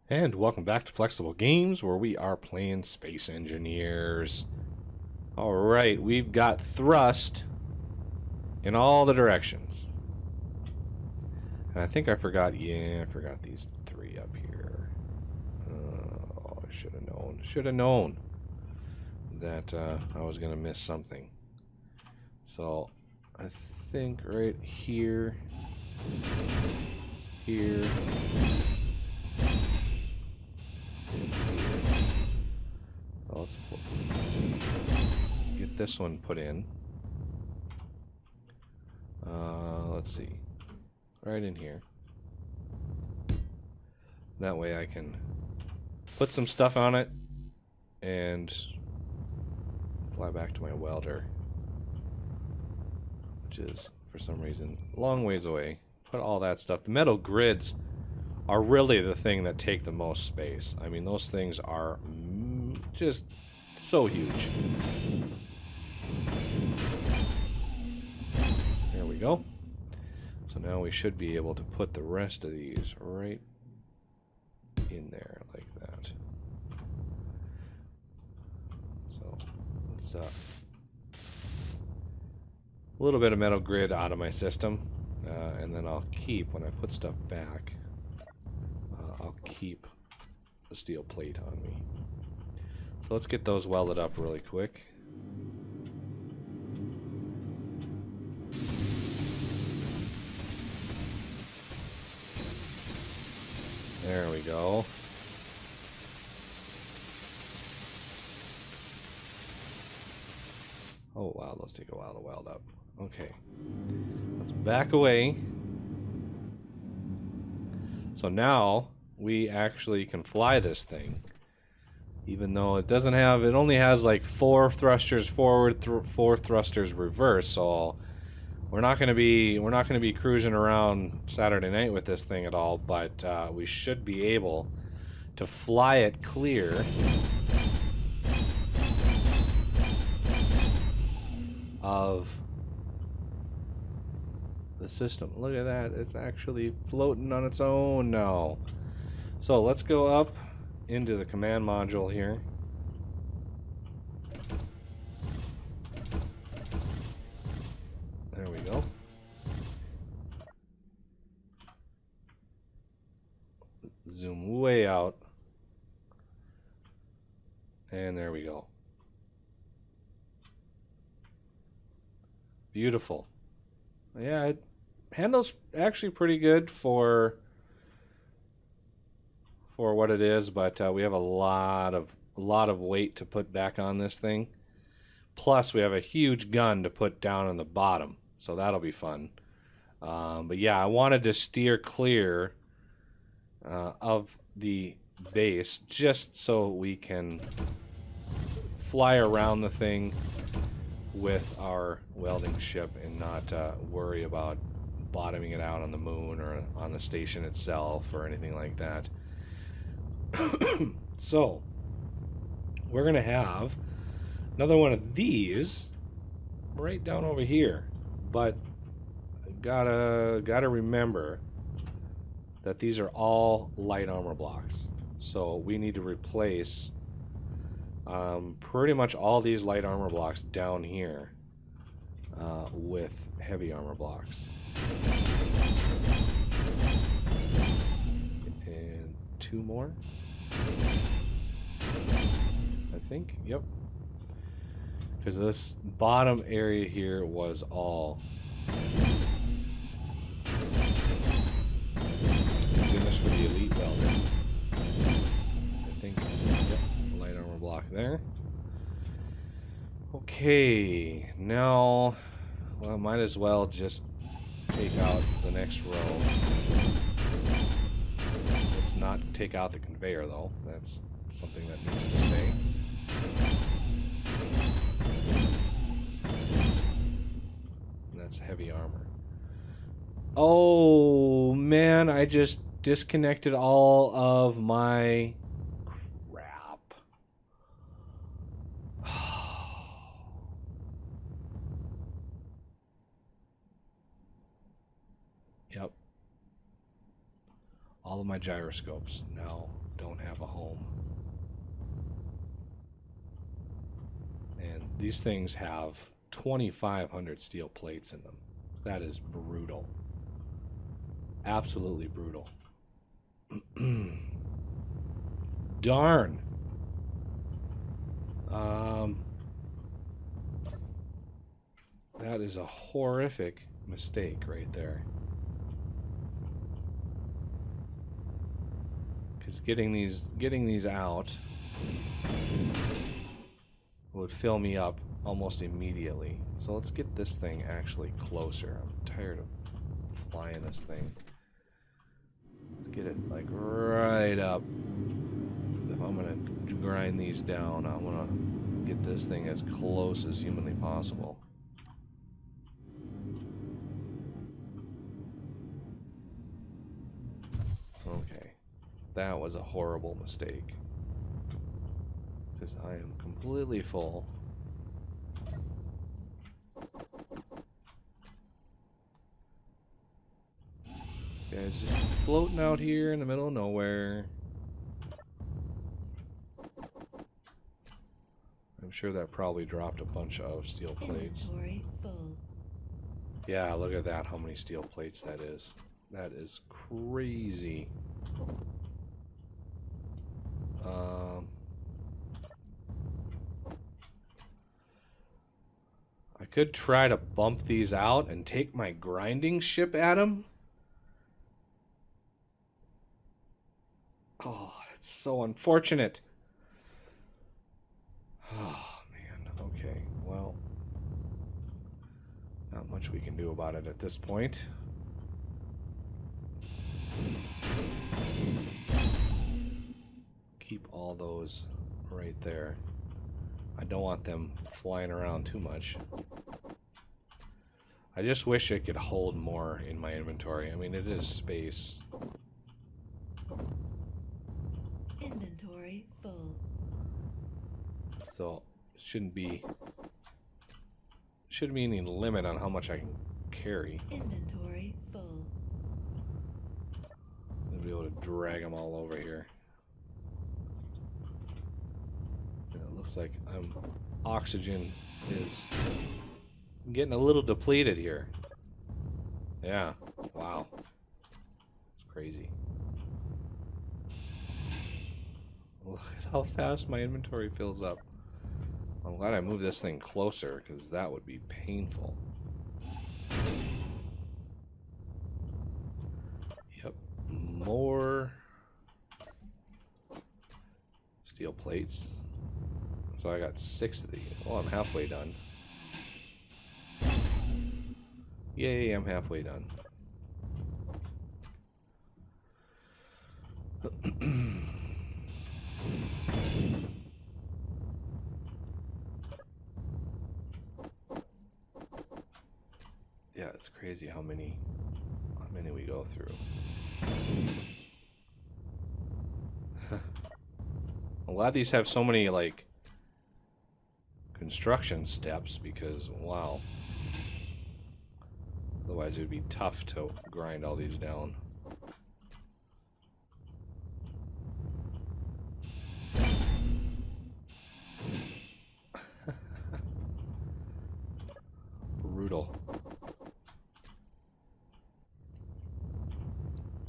And welcome back to Flexible Games, where we are playing Space Engineers. Alright, we've got thrust in all the directions. And I think I forgot, I forgot these three up here. Oh, I should have known that I was going to miss something. So, I think right here, here, so let's get this one put in. Let's see. Right in here. That way I can put some stuff on it and fly back to my welder, which is, for some reason, a long ways away. Put all that stuff. The metal grids are really the thing that take the most space. I mean, those things are just so huge. There we go. So now we should be able to put the rest of these right in there like that. So let's a little bit of metal grid out of my system, and then I'll keep, when I put stuff back, I'll keep the steel plate on me. So let's get those welded up really quick. There we go. Oh wow, those take a while to weld up. Okay. Let's back away. So now we actually can fly this thing. Even though it doesn't have, it only has like 4 thrusters forward, 4 thrusters reverse, so we're not going to be cruising around Saturday night with this thing at all, but we should be able to fly it clear of the system. Look at that, it's actually floating on its own now. So let's go up into the command module here. There we go. Zoom way out. And there we go. Beautiful. Yeah, it handles actually pretty good for what it is, but we have a lot of weight to put back on this thing. Plus, we have a huge gun to put down on the bottom, so that'll be fun. But yeah, I wanted to steer clear of the base just so we can fly around the thing with our welding ship and not worry about bottoming it out on the moon or on the station itself or anything like that. So we're gonna have another one of these right down over here, but gotta remember that these are all light armor blocks, so we need to replace pretty much all these light armor blocks down here with heavy armor blocks. And 2 more, I think. Yep. Because this bottom area here was all. Goodness for the elite welder. I think. Yep. Light armor block there. Okay. Now, well, might as well just take out the next row. Let's not take out the conveyor though. That's something that needs to stay. And that's heavy armor. Oh man, I just disconnected all of my crap. Yep. All of my gyroscopes now don't have a home. And these things have 2,500 steel plates in them. That is brutal. Absolutely brutal. Darn. That is a horrific mistake right there. Because getting these out would fill me up almost immediately. So let's get this thing actually closer. I'm tired of flying this thing. Let's get it like right up. If I'm gonna grind these down, I wanna get this thing as close as humanly possible. Okay, that was a horrible mistake. Because I am completely full. This guy's just floating out here in the middle of nowhere. I'm sure that probably dropped a bunch of steel plates. Inventory full. Yeah, look at that, how many steel plates that is. That is crazy. I could try to bump these out and take my grinding ship at them. Oh, that's so unfortunate. Oh, man. Okay, well, not much we can do about it at this point. Keep all those right there. I don't want them flying around too much. I just wish it could hold more in my inventory. I mean, it is space. Inventory full. So, it shouldn't be any limit on how much I can carry. Inventory full. I'll be able to drag them all over here. And it looks like oxygen is getting a little depleted here. Yeah. Wow. It's crazy. Look at how fast my inventory fills up. I'm glad I moved this thing closer, because that would be painful. Yep. More steel plates. So I got 6 of these. Oh, I'm halfway done. Yay, I'm halfway done. Yeah, it's crazy how many we go through. I'm glad these have so many like construction steps, because wow. Otherwise it would be tough to grind all these down. Brutal.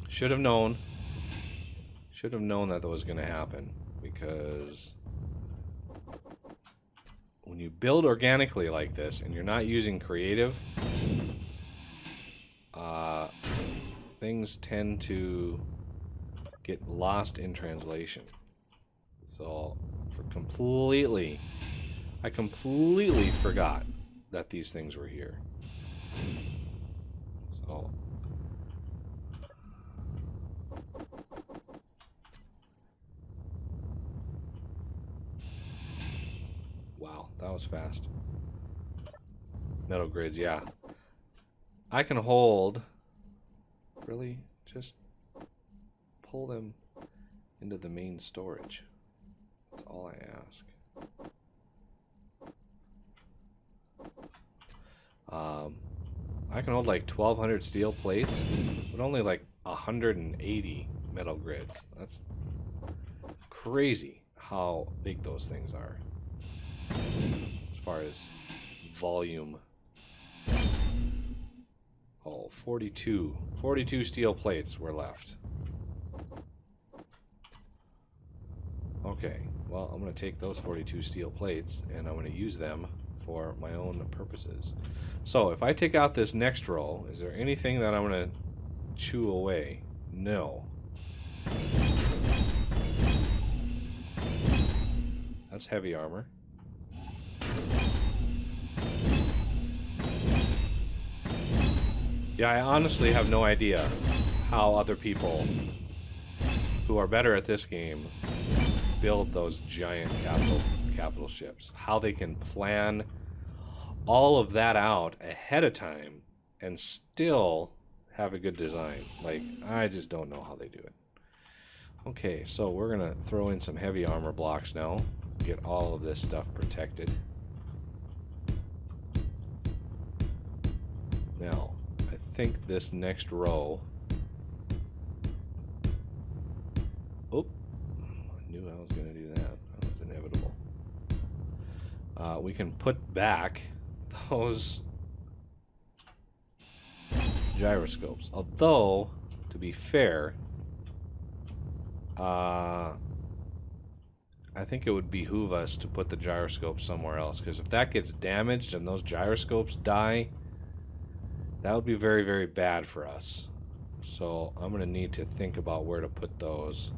Should have known that was going to happen, because when you build organically like this and you're not using creative, things tend to get lost in translation. So I completely forgot that these things were here. So wow, that was fast. Metal grids, yeah. I can hold. Really? Just pull them into the main storage. That's all I ask. I can hold like 1,200 steel plates, but only like 180 metal grids. crazy how big those things are as far as volume. Oh, 42 steel plates were left. Okay, well, I'm going to take those 42 steel plates and I'm going to use them for my own purposes. So if I take out this next row, is there anything that I'm going to chew away? No. That's heavy armor. Yeah, I honestly have no idea how other people who are better at this game build those giant capital ships. How they can plan all of that out ahead of time and still have a good design. Like, I just don't know how they do it. Okay, so we're gonna throw in some heavy armor blocks now. Get all of this stuff protected. Now, I think this next row... Oh, I knew I was gonna do that. That was inevitable. We can put back those gyroscopes. Although, to be fair, I think it would behoove us to put the gyroscope somewhere else, because if that gets damaged and those gyroscopes die, that would be very, very bad for us. So I'm going to need to think about where to put those.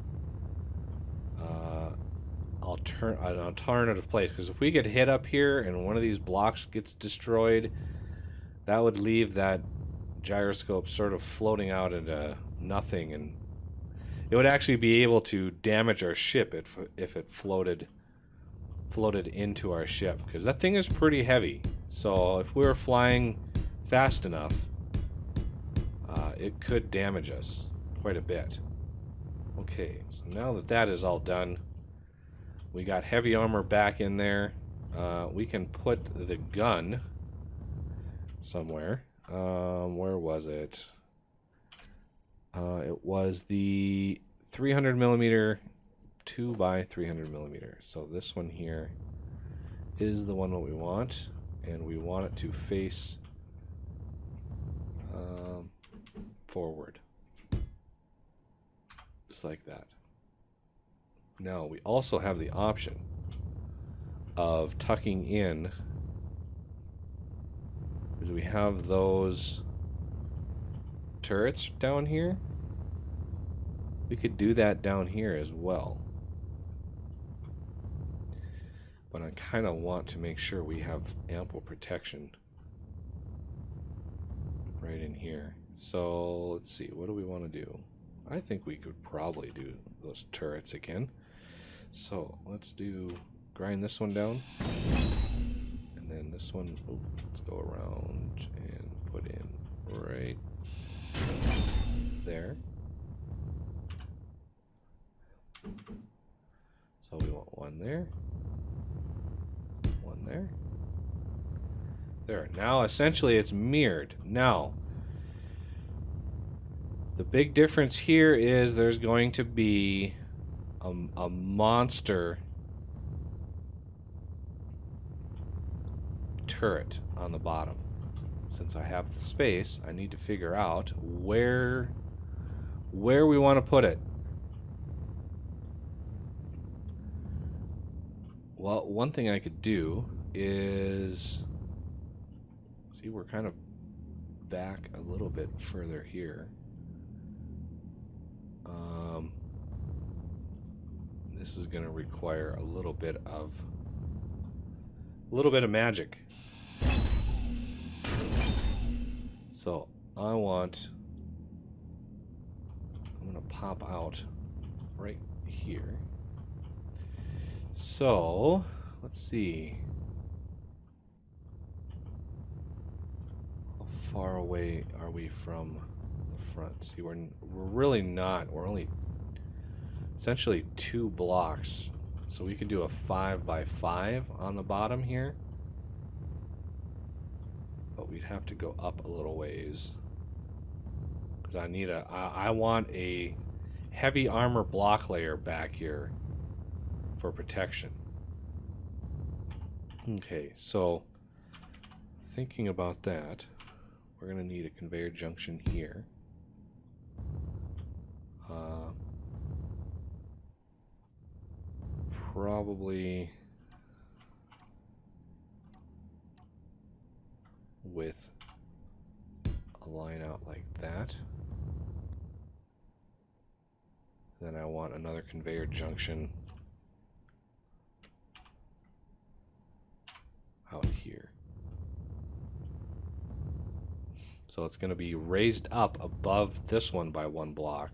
An alternative place, because if we get hit up here and one of these blocks gets destroyed, that would leave that gyroscope sort of floating out into nothing, and it would actually be able to damage our ship if it floated into our ship, because that thing is pretty heavy. So if we were flying fast enough, it could damage us quite a bit. Okay, so now that that is all done, we got heavy armor back in there. We can put the gun somewhere. Where was it? It was the 300 millimeter 2 by 300 millimeter. So this one here is the one that we want, and we want it to face forward, just like that. Now we also have the option of tucking in, because we have those turrets down here. We could do that down here as well, but I kind of want to make sure we have ample protection right in here. So let's see, what do we want to do? I think we could probably do those turrets again. So let's grind this one down, and then this one, let's go around and put in right there. So we want one there, one there. There. Now essentially it's mirrored. Now the big difference here is there's going to be a monster turret on the bottom. Since I have the space, I need to figure out where we want to put it. Well, one thing I could do is, see, we're kind of back a little bit further here. This is going to require a little bit of magic. So I'm going to pop out right here. So let's see, how far away are we from the front? See, we're really not. We're only essentially 2 blocks, so we could do a 5 by 5 on the bottom here, but we'd have to go up a little ways, because I want a heavy armor block layer back here for protection. Okay, so thinking about that, we're going to need a conveyor junction here. Probably with a line out like that. Then I want another conveyor junction out here. So it's going to be raised up above this one by 1 block.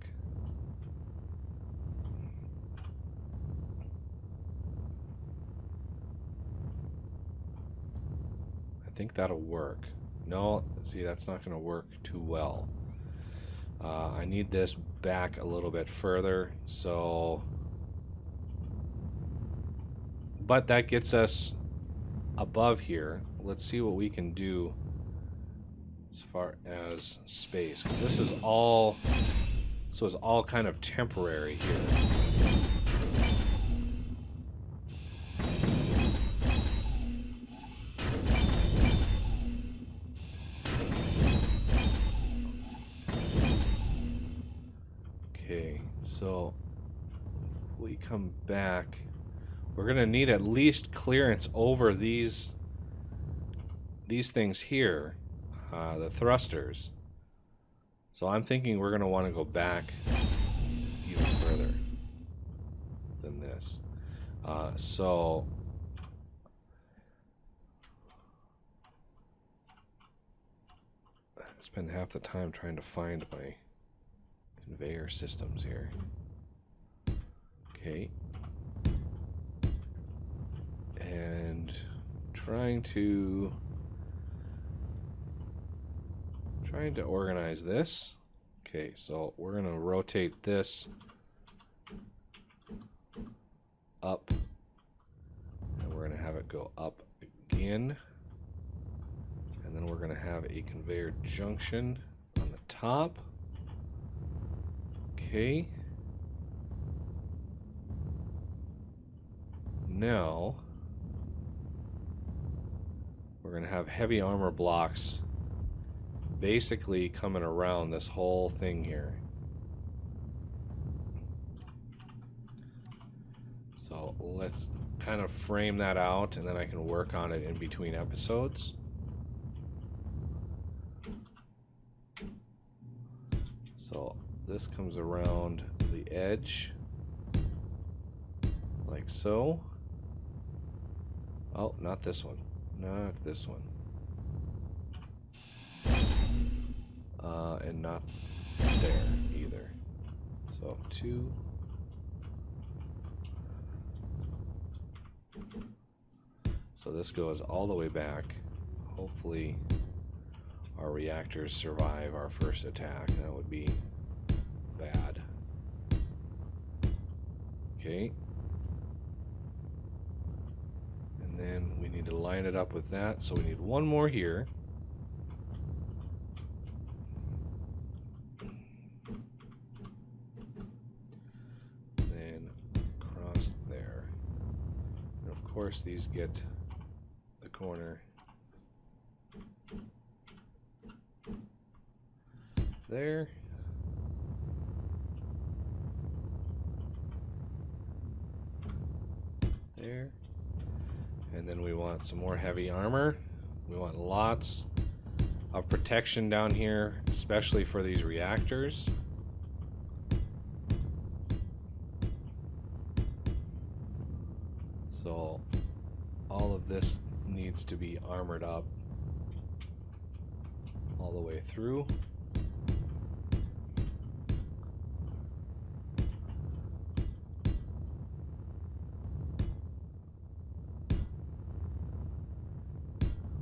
I think that'll work. No, see, that's not going to work too well. I need this back a little bit further, so... But that gets us above here. Let's see what we can do as far as space, because this is all... So it's all kind of temporary here. So if we come back, we're going to need at least clearance over these things here, the thrusters. So I'm thinking we're going to want to go back even further than this. So I spend half the time trying to find my conveyor systems here. Okay. And trying to organize this. Okay, so we're going to rotate this up, and we're going to have it go up again, and then we're going to have a conveyor junction on the top. Okay. Now we're going to have heavy armor blocks basically coming around this whole thing here. So let's kind of frame that out, and then I can work on it in between episodes. So this comes around the edge like so. Oh, not this one. Not this one. And not there either. So 2. So this goes all the way back. Hopefully our reactors survive our first attack. That would be bad. Okay. And then we need to line it up with that. So we need one more here. Then across there. And of course these get the corner there. There. And then we want some more heavy armor. We want lots of protection down here, especially for these reactors. So all of this needs to be armored up all the way through.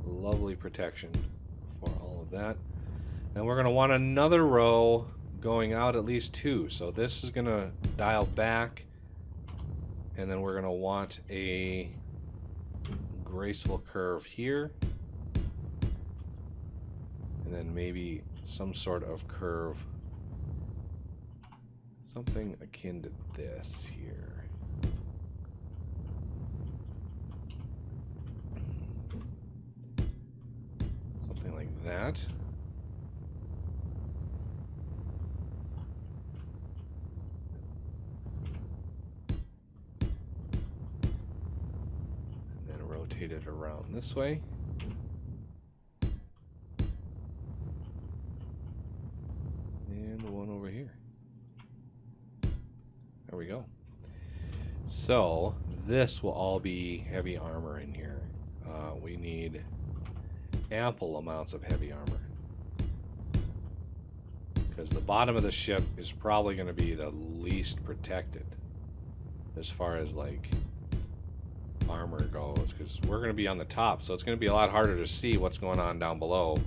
Lovely protection for all of that. And we're going to want another row going out at least 2. So this is going to dial back, and then we're going to want a graceful curve here, and then maybe some sort of curve, something akin to this here. that. And then rotate it around this way. And the one over here. There we go. So this will all be heavy armor in here. We need ample amounts of heavy armor, because the bottom of the ship is probably going to be the least protected as far as like armor goes, because we're going to be on the top, so it's going to be a lot harder to see what's going on down below.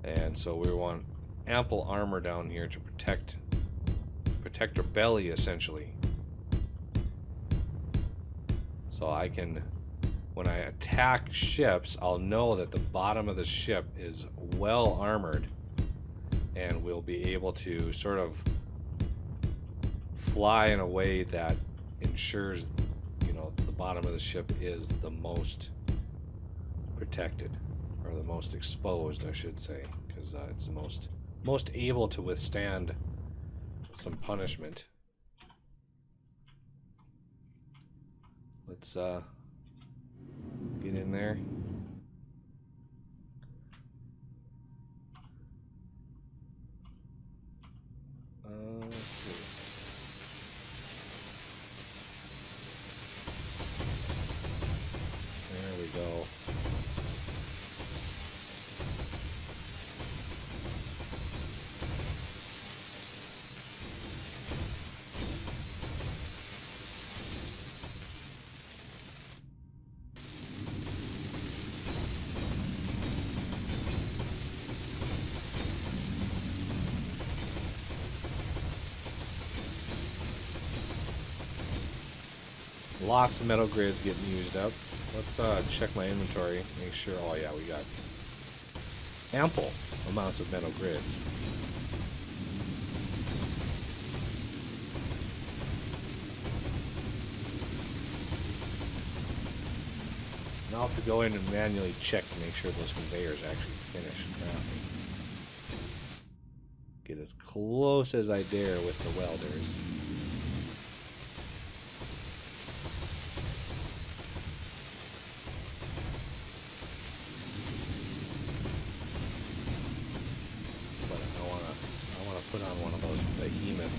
And so we want ample armor down here to protect our belly, essentially. So I can, when I attack ships, I'll know that the bottom of the ship is well armored, and we'll be able to sort of fly in a way that ensures, you know, the bottom of the ship is the most protected, or the most exposed, I should say, because it's the most able to withstand some punishment. Let's get in there. Let's see. There we go. Lots of metal grids getting used up. Let's check my inventory, make sure. Oh yeah, we got ample amounts of metal grids. And I'll have to go in and manually check to make sure those conveyors actually finish crafting. Get as close as I dare with the welders. Put on one of those behemoth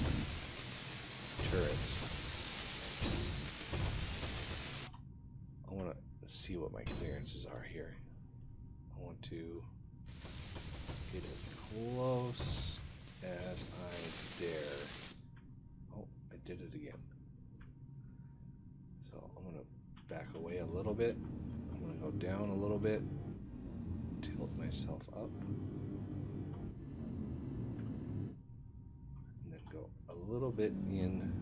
turrets. I want to see what my clearances are here. I want to get as close as I dare. Oh, I did it again. So I'm going to back away a little bit. I'm going to go down a little bit. Tilt myself up. A little bit in,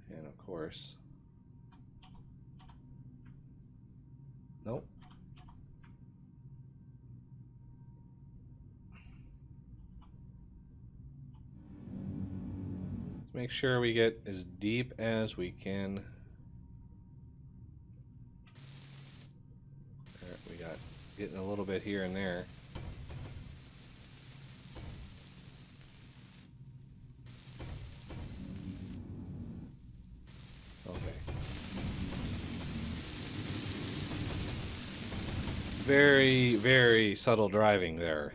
and of course, nope. Let's make sure we get as deep as we can. All right, we got getting a little bit here and there. Very, very subtle driving there.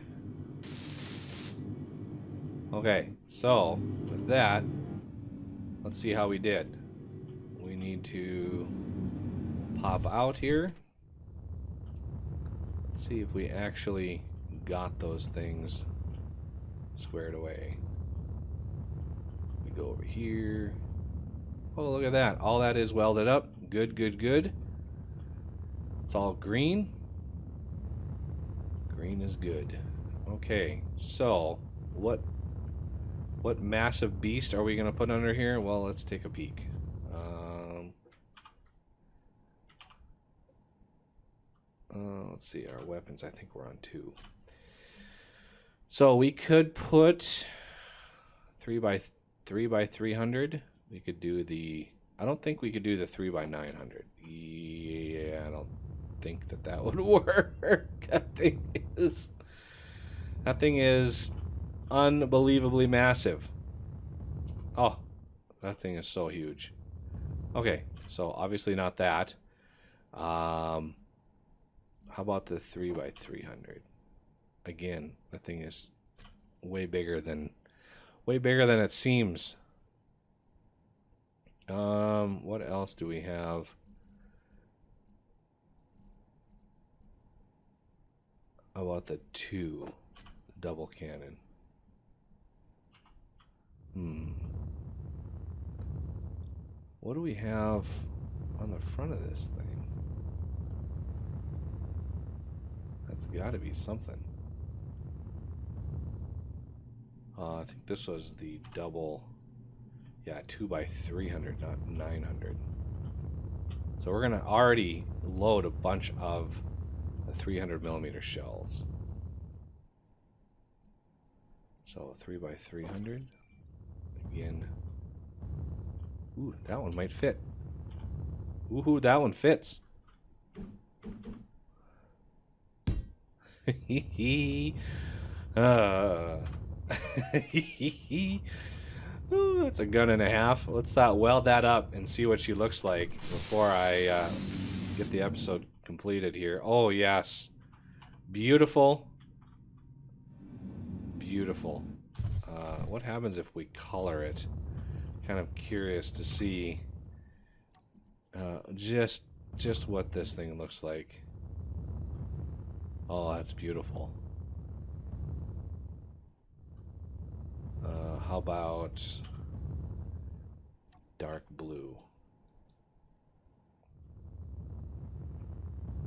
Okay, so with that, let's see how we did. We need to pop out here. Let's see if we actually got those things squared away. We go over here. Oh, look at that. All that is welded up. Good, good, good. It's all green. Green is good. Okay, so what massive beast are we going to put under here? Well, let's take a peek. Let's see, our weapons, I think we're on 2. So we could put 3 by 300. We could do the, I don't think we could do the 3 by 900. Yeah, I don't think that that would work. That thing is unbelievably massive. Oh, that thing is so huge. Okay, so obviously not that. How about the 3x300? Again, that thing is way bigger than it seems. What else do we have? How about the 2 double cannon? What do we have on the front of this thing? That's got to be something. I think this was the double, yeah, 2x300, not 900. So we're gonna already load a bunch of the 300mm shells. So 3x300 again. Ooh, that one might fit. Ooh, that one fits. Ooh, that's a gun and a half. Let's weld that up and see what she looks like before I get the episode completed here. Oh, yes. Beautiful. Beautiful. What happens if we color it? Kind of curious to see just what this thing looks like. Oh, that's beautiful. How about dark blue?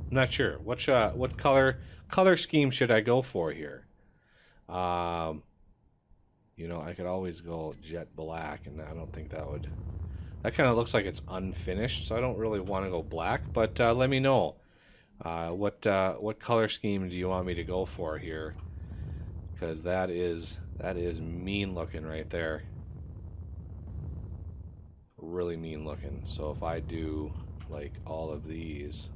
I'm not sure. What color scheme should I go for here? You know, I could always go jet black, and I don't think that would. That kind of looks like it's unfinished, so I don't really want to go black. But let me know what color scheme do you want me to go for here? Because that is mean looking right there. Really mean looking. So if I do like all of these,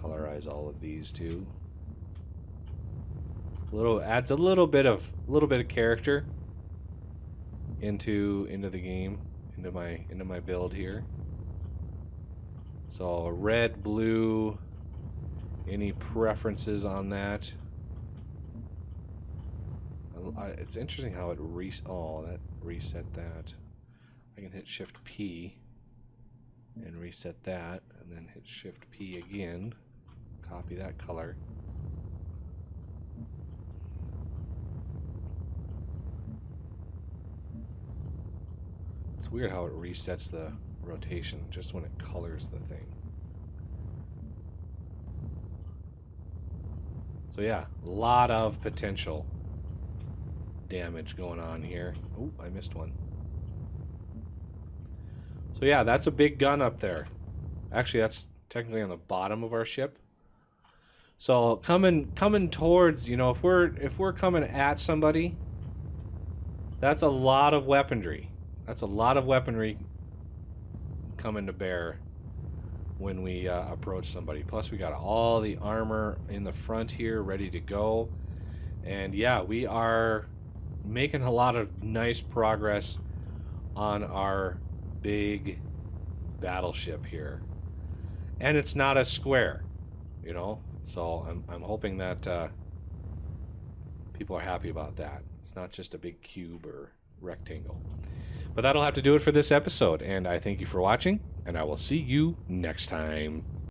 colorize all of these too. Adds a little bit of character into the game, into my build here. So red, blue. Any preferences on that? It's interesting how it that reset that. I can hit Shift P and reset that, and then hit Shift P again. Copy that color. It's weird how it resets the rotation just when it colors the thing. So yeah, a lot of potential damage going on here. Oh, I missed one. So yeah, that's a big gun up there. Actually, that's technically on the bottom of our ship. So coming towards, you know, if we're coming at somebody, that's a lot of weaponry. That's a lot of weaponry coming to bear when we approach somebody. Plus we got all the armor in the front here ready to go. And yeah, we are making a lot of nice progress on our big battleship here. And it's not a square, you know? So I'm hoping that people are happy about that. It's not just a big cube or rectangle. But that'll have to do it for this episode, and I thank you for watching, and I will see you next time.